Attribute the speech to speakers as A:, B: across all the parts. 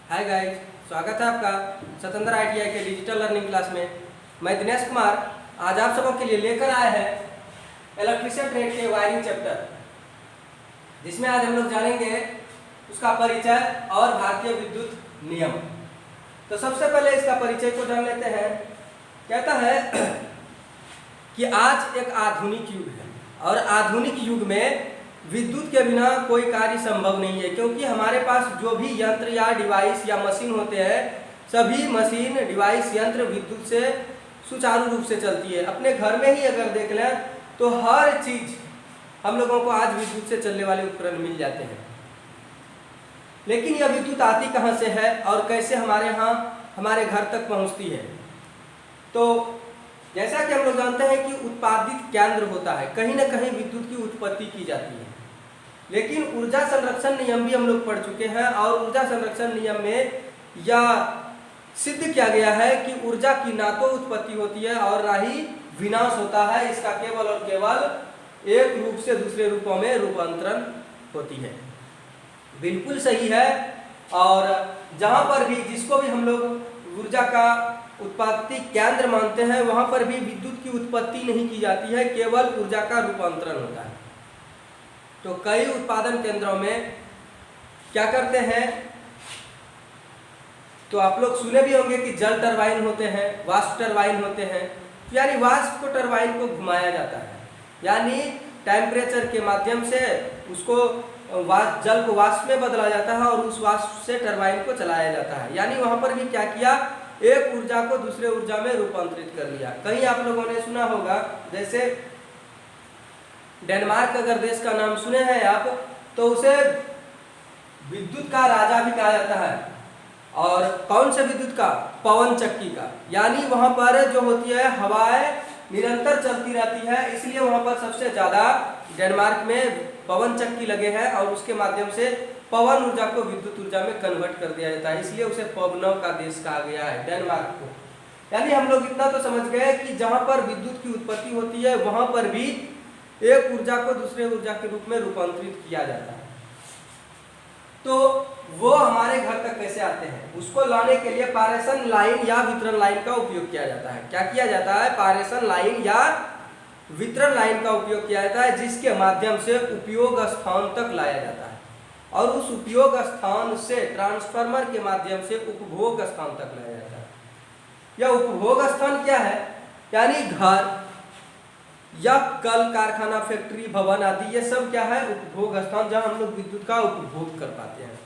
A: Hi guys, स्वागत है आपका स्वतंत्र ITI के डिजिटल लर्निंग क्लास में। मैं दिनेश कुमार आज आप सबों के लिए लेकर आए हैं इलेक्ट्रिशियन ट्रेड के वायरिंग चैप्टर, जिसमें आज हम लोग जानेंगे उसका परिचय और भारतीय विद्युत नियम। तो सबसे पहले इसका परिचय को जान लेते हैं। कहता है कि आज एक आधुनिक युग है और आधुनिक युग में विद्युत के बिना कोई कार्य संभव नहीं है, क्योंकि हमारे पास जो भी यंत्र या डिवाइस या मशीन होते हैं, सभी मशीन डिवाइस यंत्र विद्युत से सुचारू रूप से चलती है। अपने घर में ही अगर देख लें तो हर चीज हम लोगों को आज विद्युत से चलने वाले उपकरण मिल जाते हैं। लेकिन यह विद्युत आती कहाँ से है और कैसे हमारे घर तक पहुँचती है? तो जैसा कि हम लोग जानते हैं कि उत्पादित केंद्र होता है, कहीं ना कहीं विद्युत की उत्पत्ति की जाती है। लेकिन ऊर्जा संरक्षण नियम भी हम लोग पढ़ चुके हैं और ऊर्जा संरक्षण नियम में यह सिद्ध किया गया है कि ऊर्जा की ना तो उत्पत्ति होती है और ना ही विनाश होता है। इसका केवल और केवल एक रूप से दूसरे रूपों में रूपांतरण होती है। बिल्कुल सही है। और जहां पर भी जिसको भी हम लोग ऊर्जा का उत्पत्ति केंद्र मानते हैं, वहां पर भी विद्युत की उत्पत्ति नहीं की जाती है, केवल ऊर्जा का रूपांतरण होता है। तो कई उत्पादन केंद्रों में क्या करते हैं, तो आप लोग सुने भी होंगे कि जल टरबाइन होते हैं, वाष्प टरबाइन होते हैं। यानी वाष्प को टरबाइन को घुमाया जाता है, यानी टेम्परेचर के माध्यम से उसको जल को वाष्प में बदला जाता है और उस वाष्प से टरबाइन को चलाया जाता है। यानी वहां पर भी क्या किया, एक ऊर्जा को दूसरे ऊर्जा में रूपांतरित कर लिया। कहीं आप लोगों ने सुना होगा, जैसे डेनमार्क अगर देश का नाम सुने हैं आप, तो उसे विद्युत का राजा भी कहा जाता है। और कौन से विद्युत का? पवन चक्की का। यानी वहां पर जो होती है हवाएं निरंतर चलती रहती है, इसलिए वहां पर सबसे ज्यादा डेनमार्क में पवन चक्की लगे हैं और उसके माध्यम से पवन ऊर्जा को विद्युत ऊर्जा में कन्वर्ट कर दिया जाता है। इसलिए उसे पवनों का देश कहा गया है, डेनमार्क को। यानी हम लोग इतना तो समझ गए कि जहां पर विद्युत की उत्पत्ति होती है, वहां पर भी एक ऊर्जा को दूसरे ऊर्जा के रूप में रूपांतरित किया जाता है। तो वो हमारे घर तक कैसे आते हैं, उसको लाने के लिए पारेषण लाइन या वितरण लाइन का उपयोग किया जाता है। क्या किया जाता है? पारेषण लाइन या वितरण लाइन का उपयोग किया जाता है, जिसके माध्यम से उपयोग स्थान तक लाया जाता है और उस उपयोग स्थान से ट्रांसफार्मर के माध्यम से उपभोग स्थान तक लाया जाता है। यह उपभोग स्थान क्या है? यानी घर या कल कारखाना, फैक्ट्री, भवन आदि, ये सब क्या है? उपभोग स्थान, जहां हम लोग विद्युत का उपभोग कर पाते हैं।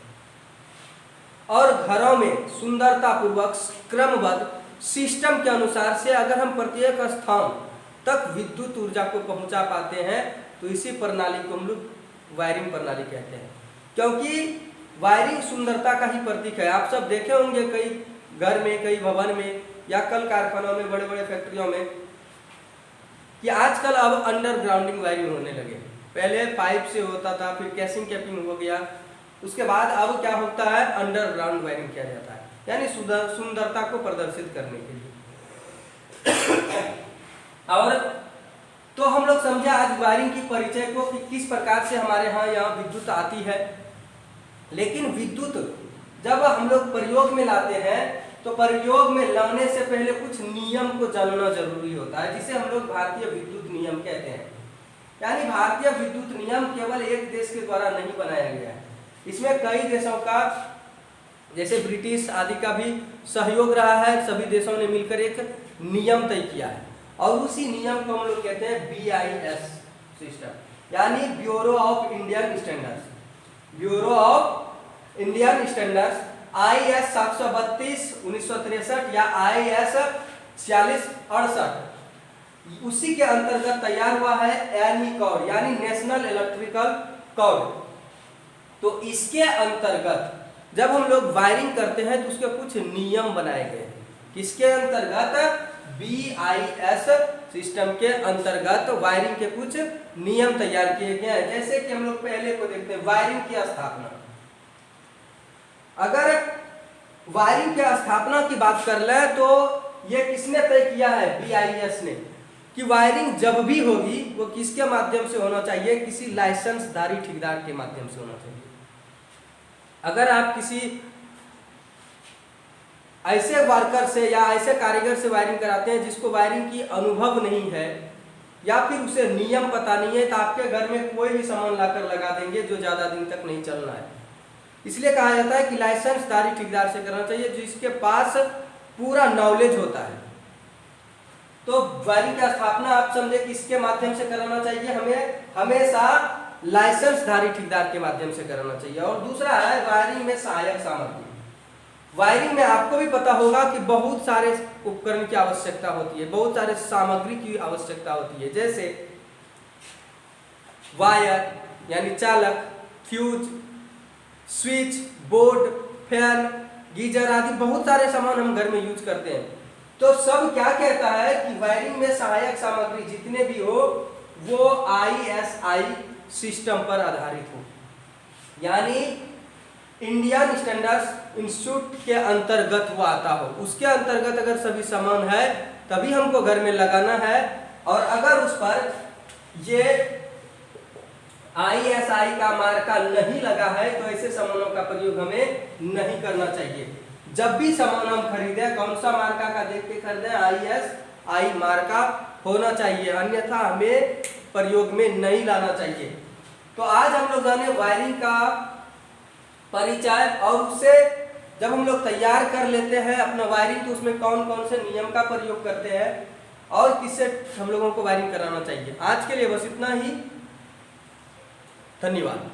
A: और घरों में सुंदरता पूर्वक क्रमबद्ध सिस्टम के अनुसार से अगर हम प्रत्येक स्थान तक विद्युत ऊर्जा को पहुंचा पाते हैं, तो इसी प्रणाली को हम लोग वायरिंग प्रणाली कहते हैं। क्योंकि वायरिंग सुंदरता का ही प्रतीक है। आप सब देखे होंगे कई घर में, कई भवन में या कल कारखानों में, बड़े बड़े फैक्ट्रियों में, कि आजकल अब अंडरग्राउंडिंग वायरिंग होने लगे। पहले पाइप से होता था, फिर कैसिंग कैपिंग हो गया, उसके बाद अब क्या होता है, अंडरग्राउंड वायरिंग किया जाता है, यानी सुंदरता को प्रदर्शित करने के लिए। और तो हम लोग समझे आज वायरिंग की परिचय को कि किस प्रकार से हमारे यहाँ विद्युत आती है। लेकिन विद्युत जब हम लोग प्रयोग में लाते हैं, तो प्रयोग में लाने से पहले कुछ नियम को जानना जरूरी होता है, जिसे हम लोग भारतीय विद्युत नियम कहते हैं। यानी भारतीय विद्युत नियम केवल एक देश के द्वारा नहीं बनाया गया है, इसमें कई देशों का, जैसे ब्रिटिश आदि का भी सहयोग रहा है। सभी देशों ने मिलकर एक नियम तय किया है और उसी नियम को हम लोग कहते हैं BIS सिस्टम, यानी bureau of Indian standards. Bureau of Indian standards IS 732/1963 या IS 4668 उसी के अंतर्गत तैयार हुआ है NE कोड, यानी नेशनल इलेक्ट्रिकल कोड। तो इसके अंतर्गत जब हम लोग वायरिंग करते हैं तो उसके कुछ नियम बनाए गए हैं। किसके अंतर्गत? BIS सिस्टम के अंतर्गत वायरिंग के कुछ नियम तैयार किए गए हैं। जैसे कि हम लोग पहले को देखते हैं, वायरिंग की स्थापना। अगर वायरिंग की स्थापना की बात कर ले तो ये किसने तय किया है? BIS ने, कि वायरिंग जब भी होगी वो किसके माध्यम से होना चाहिए? किसी लाइसेंसधारी ठेकेदार के माध्यम से होना चाहिए। अगर आप किसी ऐसे वर्कर से या ऐसे कारीगर से वायरिंग कराते हैं जिसको वायरिंग की अनुभव नहीं है या फिर उसे नियम पता नहीं है, तो आपके घर में कोई भी सामान लाकर लगा देंगे जो ज़्यादा दिन तक नहीं चलना है। इसलिए कहा जाता है कि लाइसेंसधारी ठेकेदार से करना चाहिए जिसके पास पूरा नॉलेज होता है। तो वायरिंग की स्थापना आप समझे किसके माध्यम से कराना चाहिए, हमें हमेशा लाइसेंसधारी ठेकेदार के माध्यम से कराना चाहिए। और दूसरा है वायरिंग में सहायक सामग्री। वायरिंग में आपको भी पता होगा कि बहुत सारे उपकरण की आवश्यकता होती है, बहुत सारे सामग्री की आवश्यकता होती है, जैसे वायर यानी चालक, fuse, switch board, fan, geyser आदि बहुत सारे सामान हम घर में यूज करते हैं। तो सब क्या कहता है कि वायरिंग में सहायक सामग्री जितने भी हो वो ISI सिस्टम पर आधारित हो, यानी इंडियन स्टैंडर्ड्स इंस्टीट्यूट के अंतर्गत वो आता हो। उसके अंतर्गत अगर सभी सामान है तभी हमको घर में लगाना है, और अगर उस पर ये ISI का मार्का नहीं लगा है तो ऐसे सामानों का प्रयोग हमें नहीं करना चाहिए। जब भी सामान हम खरीदें कौन सा मार्का का देख के खरीदें, ISI मार्का होना चाहिए, अन्यथा हमें प्रयोग में नहीं लाना चाहिए। तो आज हम लोग जाने वायरिंग का परिचय, और उससे जब हम लोग तैयार कर लेते हैं अपना वायरिंग तो उसमें कौन कौन से नियम का प्रयोग करते हैं और किससे हम लोगों को वायरिंग कराना चाहिए। आज के लिए बस इतना ही, धन्यवाद।